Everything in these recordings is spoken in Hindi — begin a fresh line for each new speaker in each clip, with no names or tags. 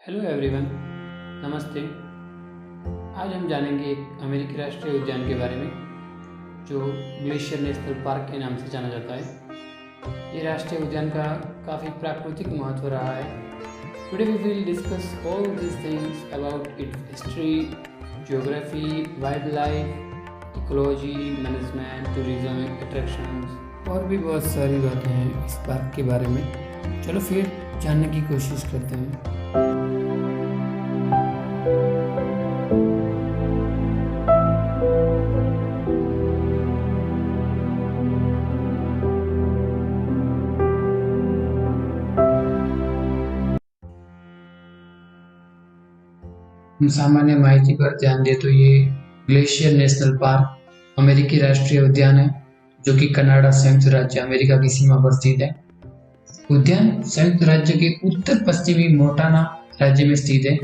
हेलो एवरीवन, नमस्ते। आज हम जानेंगे एक अमेरिकी राष्ट्रीय उद्यान के बारे में जो ग्लेशियर नेशनल पार्क के नाम से जाना जाता है। ये राष्ट्रीय उद्यान का काफ़ी प्राकृतिक महत्व रहा है। Today we will discuss all these things about its history, geography, wildlife, ecology, management, tourism, attractions और भी बहुत सारी बातें हैं इस पार्क के बारे में। चलो फिर जानने की कोशिश करते हैं। हम सामान्य माहिती पर ध्यान दें तो ये ग्लेशियर नेशनल पार्क अमेरिकी राष्ट्रीय उद्यान है जो कि कनाडा संयुक्त राज्य अमेरिका की सीमा पर स्थित है। उद्यान संयुक्त राज्य के उत्तर पश्चिमी मोंटाना राज्य में स्थित है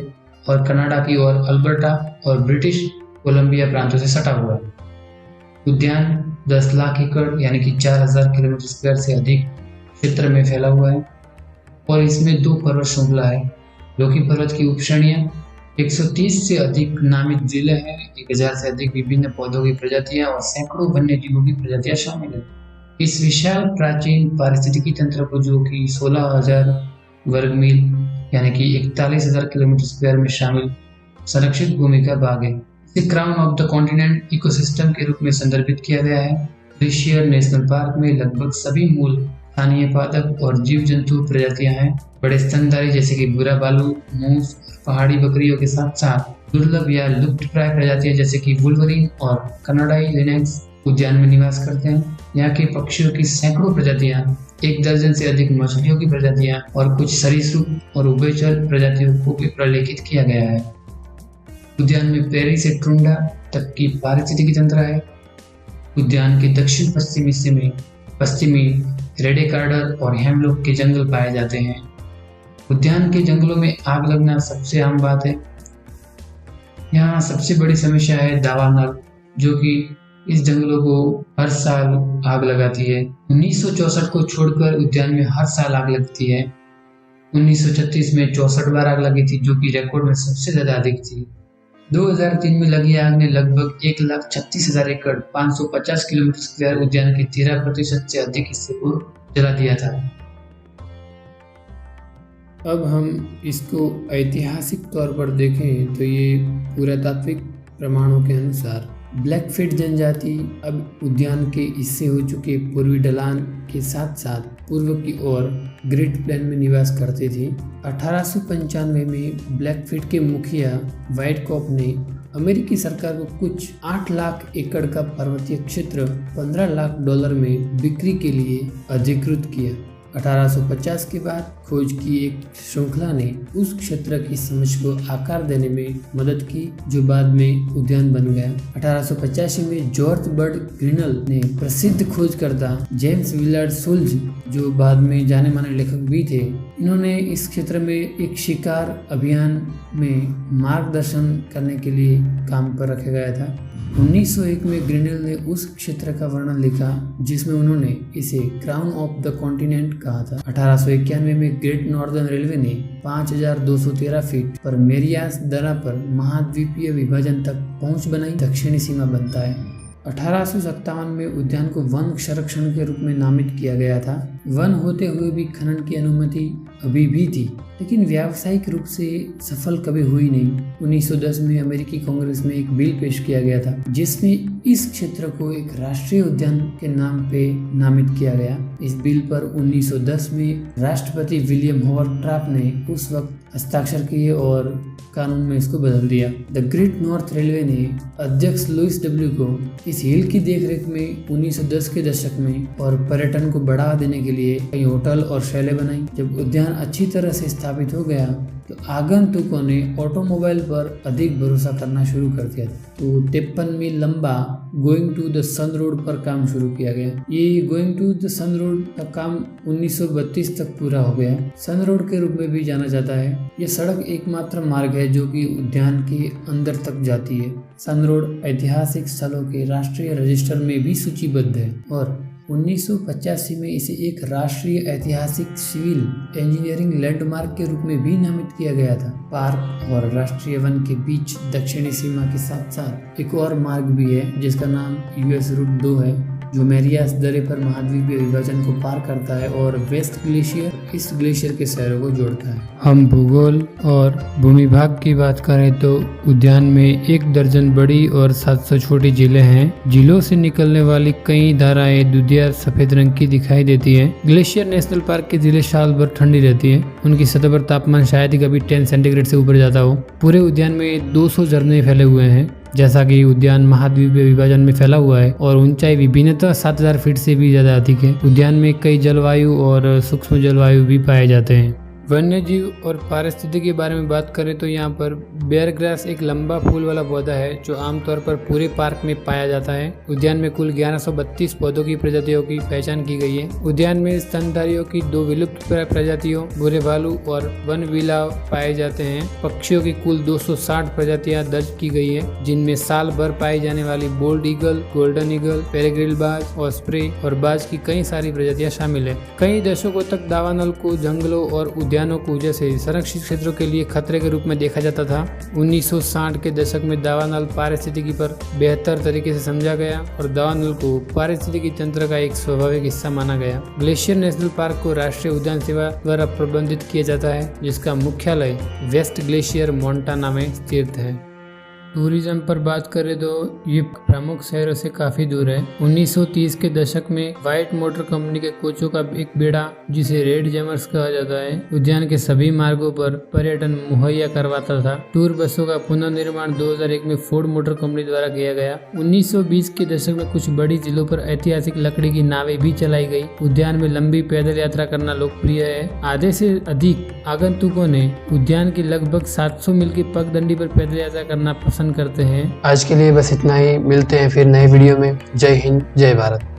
और कनाडा की ओर अल्बर्टा और ब्रिटिश कोलंबिया प्रांतों से सटा हुआ है। उद्यान 10 लाख एकड़ यानी कि 4000 किलोमीटर स्क्वायर से अधिक क्षेत्र में फैला हुआ है और इसमें 2 पर्वत श्रृंखला है। रोकी पर्वत की उपश्रेणियां, 130 से अधिक नामित जिले हैं, 1000 से अधिक विभिन्न पौधों की प्रजातियां और सैकड़ों वन्य जीवों की प्रजातियां शामिल है। इस विशाल प्राचीन पारिस्थितिकी तंत्र को जो कि 16,000 वर्ग मील यानी कि 41,000 किलोमीटर स्क्वायर में शामिल संरक्षित भूमि का भाग है। इसे crown of the continent ecosystem के रूप में संदर्भित किया गया है। ग्लेशियर नेशनल पार्क में लगभग सभी मूल स्थानीय पादप और जीव जंतु प्रजातियां हैं। बड़े स्तनधारी जैसे कि भूरा भालू, मूस, पहाड़ी बकरियों के साथ साथ दुर्लभ या लुप्तप्राय प्रजातियां जैसे कि वुल्वरीन और कनाडाई लिनेक्स उद्यान में निवास करते हैं। यहाँ के पक्षियों की सैकड़ों प्रजातियां, 1 दर्जन से अधिक मछलियों की प्रजातियां और कुछ सरीसृप और उभयचर प्रजातियों को भी प्रलेखित किया गया है। उद्यान में प्रेरी से टुंड्रा तक की पारिस्थितिकी तंत्र है। उद्यान के दक्षिण पश्चिमी हिस्से में पश्चिमी रेडेकार्डर और हेमलॉक के जंगल पाए जाते हैं। उद्यान के जंगलों में आग लगना सबसे आम बात है। यहाँ सबसे बड़ी समस्या है दावानल, जो कि इस जंगलों को हर साल आग लगाती है। 1964 को छोड़कर उद्यान में हर साल आग लगती है। 1936 में 64 बार आग लगी थी, जो कि रिकॉर्ड में सबसे ज्यादा अधिक थी। 2003 में लगी आग ने लगभग 1,36,000 एकड़ 550 किलोमीटर स्क्वायर उद्यान के 13% से अधिक हिस्से को जला दिया था। अब हम इसको ऐतिहासिक तौर पर देखें तो ये पुरातात्विक प्रमाणों के अनुसार ब्लैकफीट जनजाति अब उद्यान के हिस्से हो चुके पूर्वी ढलान के साथ साथ पूर्व की ओर ग्रेट प्लेन में निवास करते थे। 1895 में ब्लैकफीट के मुखिया व्हाइटकॉप ने अमेरिकी सरकार को कुछ 8 लाख एकड़ का पर्वतीय क्षेत्र $15 लाख में बिक्री के लिए अधिकृत किया। 1850 के बाद खोज की एक श्रृंखला ने उस क्षेत्र की समझ को आकार देने में मदद की, जो बाद में उद्यान बन गया। 1885 में जॉर्ज बर्ड ग्रिनल ने प्रसिद्ध खोजकर्ता जेम्स विलार्ड सुल्ज, जो बाद में जाने माने लेखक भी थे, इन्होंने इस क्षेत्र में एक शिकार अभियान में मार्गदर्शन करने के लिए काम पर रखा गया था। 1901 में ग्रिनल ने उस क्षेत्र का वर्णन लिखा जिसमें उन्होंने इसे क्राउन ऑफ द कॉन्टिनेंट कहा था। 1891 में ग्रेट नॉर्दर्न रेलवे ने 5,213 फीट पर मेरियास दर्रा पर महाद्वीपीय विभाजन तक पहुंच बनाई। दक्षिणी सीमा बनता है। 1857 में उद्यान को वन संरक्षण के रूप में नामित किया गया था। वन होते हुए भी खनन की अनुमति अभी भी थी, लेकिन व्यावसायिक रूप से सफल कभी हुई नहीं। 1910 में अमेरिकी कांग्रेस में एक बिल पेश किया गया था जिसमें इस क्षेत्र को एक राष्ट्रीय उद्यान के नाम पे नामित किया गया। इस बिल पर 1910 में राष्ट्रपति विलियम हॉवर्ड ट्राप ने उस वक्त हस्ताक्षर किए और कानून में इसको बदल दिया। द ग्रेट नॉर्थ रेलवे ने अध्यक्ष लुइस डब्ल्यू को इस हिल की देखरेख में 1910 के दशक में और पर्यटन को बढ़ावा देने के लिए कई होटल और शैलें बनाई। जब उद्यान अच्छी तरह से स्थापित हो गया तो आगंतुकों ने ऑटोमोबाइल पर अधिक भरोसा करना शुरू कर दिया। तो 53 मील लंबा going to the sun road पर काम शुरू किया गया। ये going to the sun road का काम 1932 तक पूरा हो गया। सन रोड के रूप में भी जाना जाता है। ये सड़क एकमात्र मार्ग है जो कि उद्यान के अंदर तक जाती है। सन रोड ऐतिहासिक स्थलों के राष्ट्रीय रजिस्टर में भी सूचीबद्ध है और 1985 में इसे एक राष्ट्रीय ऐतिहासिक सिविल इंजीनियरिंग लैंडमार्क के रूप में भी नामित किया गया था। पार्क और राष्ट्रीय वन के बीच दक्षिणी सीमा के साथ साथ एक और मार्ग भी है जिसका नाम US रूट 2 है, जो मैरियास दर्रे पर महाद्वीपीय विभाजन को पार करता है और वेस्ट ग्लेशियर इस ग्लेशियर के शहरों को जोड़ता है। हम भूगोल और भूमिभाग की बात करें तो उद्यान में 1 दर्जन बड़ी और 700 छोटी झीलें हैं। झीलों से निकलने वाली कई धाराएं दूधिया सफेद रंग की दिखाई देती हैं। ग्लेशियर नेशनल पार्क की झीलें साल भर ठंडी रहती हैं। उनकी सतह पर तापमान शायद ही कभी 10 सेंटीग्रेड से ऊपर जाता हो। पूरे उद्यान में 200 झरने फैले हुए हैं। जैसा कि उद्यान महाद्वीपीय विभाजन में फैला हुआ है और ऊंचाई विभिन्नतः 7000 फीट से भी ज्यादा अधिक है। उद्यान में कई जलवायु और सूक्ष्म जलवायु भी पाए जाते हैं। वन्य जीव और पारिस्थितिकी के बारे में बात करें तो यहाँ पर बेयर ग्रास एक लंबा फूल वाला पौधा है जो आमतौर पर पूरे पार्क में पाया जाता है। उद्यान में कुल 1132 पौधों की प्रजातियों की पहचान की गई है। उद्यान में स्तनधारियों की 2 विलुप्त प्रजातियों भूरे भालू और वन बिलाव पाए जाते हैं। पक्षियों की कुल 260 प्रजातियां दर्ज की गई है, जिनमें साल भर पाई जाने वाली बोल्ड ईगल, गोल्डन ईगल, पेरेग्रिल बाज, ऑस्प्रे और बाज की कई सारी प्रजातियां शामिल है। कई दशकों तक दावानल को जंगलों और उद्यानों को जैसे संरक्षित क्षेत्रों के लिए खतरे के रूप में देखा जाता था। 1960 के दशक में दावानल पारिस्थितिकी पर बेहतर तरीके से समझा गया और दावानल को पारिस्थितिकी तंत्र का एक स्वाभाविक हिस्सा माना गया। ग्लेशियर नेशनल पार्क को राष्ट्रीय उद्यान सेवा द्वारा प्रबंधित किया जाता है, जिसका मुख्यालय वेस्ट ग्लेशियर मोंटाना में स्थित है। टूरिज्म पर बात करें तो ये प्रमुख शहरों से काफी दूर है। 1930 के दशक में व्हाइट मोटर कंपनी के कोचों का एक बेड़ा, जिसे रेड जैमर्स कहा जाता है, उद्यान के सभी मार्गों पर पर्यटन मुहैया करवाता था। टूर बसों का पुनर्निर्माण 2001 में फोर्ड मोटर कंपनी द्वारा किया गया। 1920 के दशक में कुछ बड़ी झीलों पर ऐतिहासिक लकड़ी की नावें भी चलाई गई। उद्यान में लंबी पैदल यात्रा करना लोकप्रिय है। आधे से अधिक आगंतुकों ने उद्यान की लगभग 700 मील की पगडंडी पर पैदल यात्रा करना करते हैं।
आज के लिए बस इतना ही। मिलते हैं फिर नए वीडियो में। जय हिंद, जय भारत।